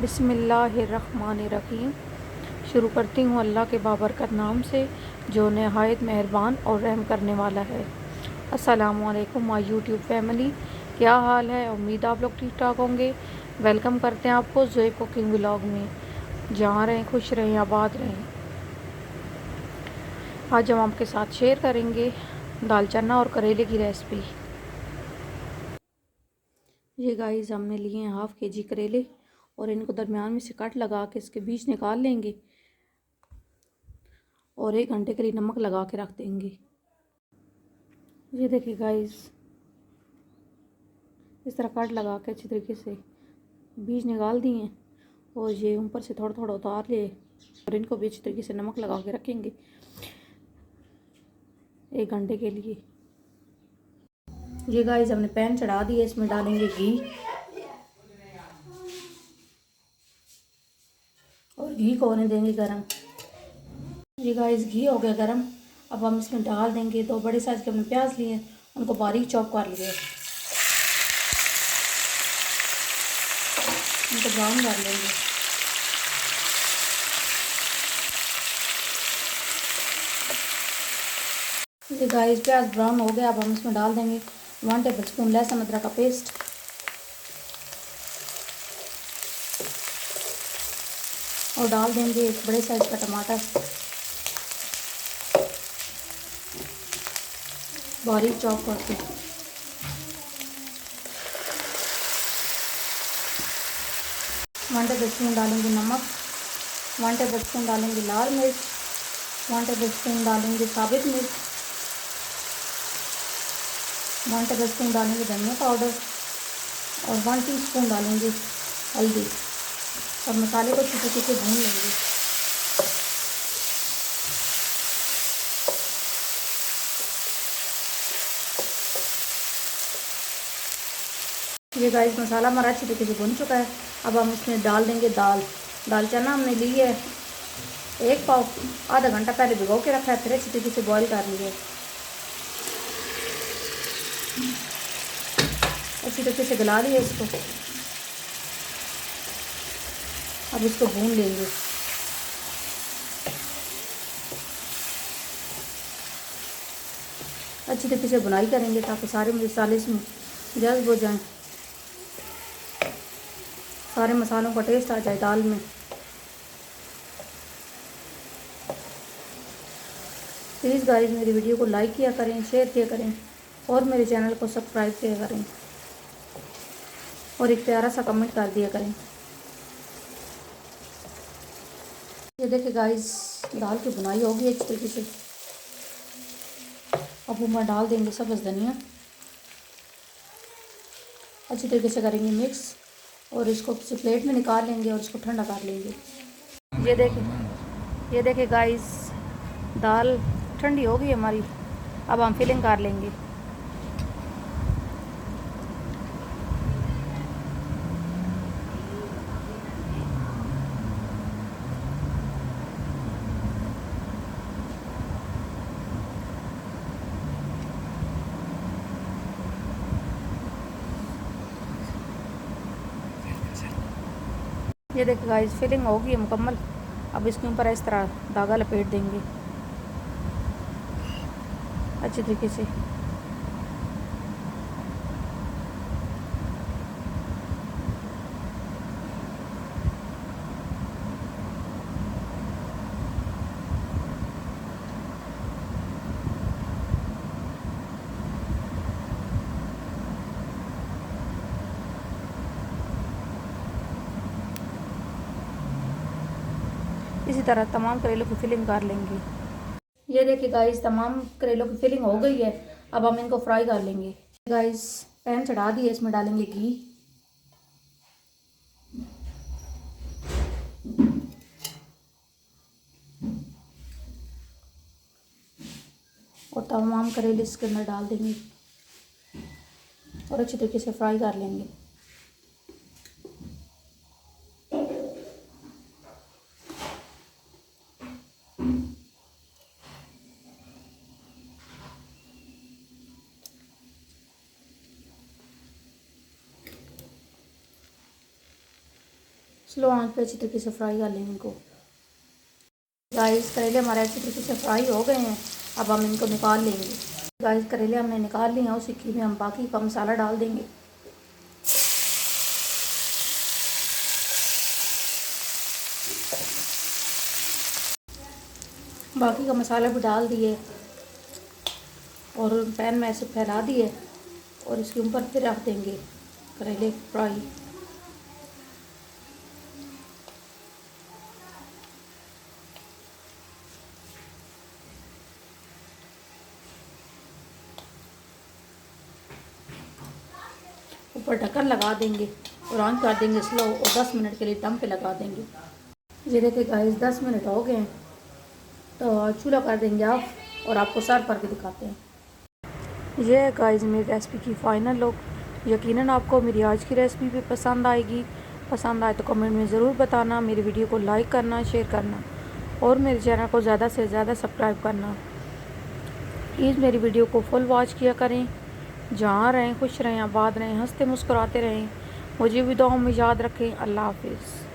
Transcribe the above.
बिस्मिल्लाहिर्रहमानिर्रहीम। शुरू करती हूँ अल्लाह के बाबरकत नाम से जो नहायत मेहरबान और रहम करने वाला है। अस्सलामुअलैकुम माय यूट्यूब फैमिली, क्या हाल है? उम्मीद आप लोग ठीक ठाक होंगे। वेलकम करते हैं आपको ज़ोए कुकिंग व्लॉग में। जहाँ रहें खुश रहें, आबाद रहें। आज हम आपके साथ शेयर करेंगे दाल चना और करेले की रेसिपी। ये गाइस हमने लिए हैं हाफ़ के जी करेले और इनको दरमियान में से कट लगा के इसके बीज निकाल लेंगे और 1 घंटे के लिए नमक लगा के रख देंगे। ये देखिए गाइस, इस तरह कट लगा के अच्छी तरीके से बीज निकाल दिए और ये ऊपर से थोड़ा थोड़ा उतार लिए और इनको भी अच्छी तरीके से नमक लगा के रखेंगे 1 घंटे के लिए। ये गाइस हमने पैन चढ़ा दिया, इसमें डालेंगे घी और घी को होने देंगे गरम। ये गाइस घी हो गया गरम। अब हम इसमें डाल देंगे 2 बड़े साइज़ के हमने प्याज लिए, उनको बारीक चॉप कर लिए, उनको ब्राउन कर लेंगे। ये गाइस प्याज ब्राउन हो गया। अब हम इसमें डाल देंगे 1 टेबल स्पून लहसुन अदरक का पेस्ट और डाल देंगे 1 बड़े साइज़ का टमाटर बारीक चॉप करके। 1 टेबल स्पून डालेंगे नमक, 1 टेबल स्पून डालेंगे लाल मिर्च, 1 टेबल स्पून डालेंगे साबित मिर्च, 1 टेबल स्पून डालेंगे धनिया पाउडर और 1 टीस्पून डालेंगे हल्दी और मसाले को अच्छी तरीके से भून लेंगे। ये गाइस मसाला हमारा अच्छी तरीके से भुन चुका है। अब हम इसमें डाल देंगे दाल चना हमने ली है 1 पाव, आधा घंटा पहले भिगो के रखा है, फिर अच्छी तरीके से बॉईल कर लिया है। अच्छी तरीके से गला लिया इसको। अब इसको भून लेंगे। अच्छी तरीके से बुनाई करेंगे ताकि सारे मसाले इसमें जज्ब हो जाएं, सारे मसालों का टेस्ट आ जाए दाल में। प्लीज़ गाइस मेरी वीडियो को लाइक किया करें, शेयर किया करें और मेरे चैनल को सब्सक्राइब किया करें और एक प्यारा सा कमेंट कर दिया करें। ये देखिए गाइस दाल की बुनाई होगी अच्छी तरीके से। अब ऊपर डाल देंगे सब्ज़ धनिया, अच्छी तरीके से करेंगे मिक्स और इसको किसी प्लेट में निकाल लेंगे और इसको ठंडा कर लेंगे। ये देखिए गाइस दाल ठंडी हो गई हमारी। अब हम फिलिंग कर लेंगे। ये देखिए गाइस फिलिंग हो गई है मुकम्मल। अब इसके ऊपर इस तरह धागा लपेट देंगे अच्छी तरीके से। इसी तरह तमाम करेलों की फिलिंग कर लेंगे। ये देखिए गाइस तमाम करेलों की फिलिंग हो गई है। अब हम इनको फ्राई कर लेंगे। गाइस पैन चढ़ा दिए, इसमें डालेंगे घी और तमाम करेले इसके अंदर डाल देंगे और अच्छी तरीके से फ्राई कर लेंगे। स्लो आंच पे अच्छी तरीके से फ्राई कर लेंगे इनको। गाइस करेले हमारे अच्छी तरीके से फ्राई हो गए हैं, अब हम इनको निकाल लेंगे। गाइस करेले हमने निकाल लिए हैं, उसी में हम बाकी का मसाला डाल देंगे। बाकी का मसाला भी डाल दिए और पैन में ऐसे फैला दिए और इसके ऊपर फिर रख देंगे करेले फ्राई। ऊपर ढक्कन लगा देंगे और ऑन कर देंगे स्लो और 10 मिनट के लिए दम पे लगा देंगे। ये देखिए गाइस 10 मिनट हो गए हैं, तो चूल्हा कर देंगे ऑफ और आपको सर्व करके दिखाते हैं। ये है गाइस मेरी रेसिपी की फ़ाइनल लुक। यकीनन आपको मेरी आज की रेसिपी भी पसंद आएगी। पसंद आए तो कमेंट में ज़रूर बताना, मेरी वीडियो को लाइक करना, शेयर करना और मेरे चैनल को ज़्यादा से ज़्यादा सब्सक्राइब करना। प्लीज़ मेरी वीडियो को फुल वॉच किया करें। जहाँ रहें खुश रहें, आबाद रहें, हंसते मुस्कुराते रहें। मुझे भी दुआओं में याद रखें। अल्लाह हाफिज़।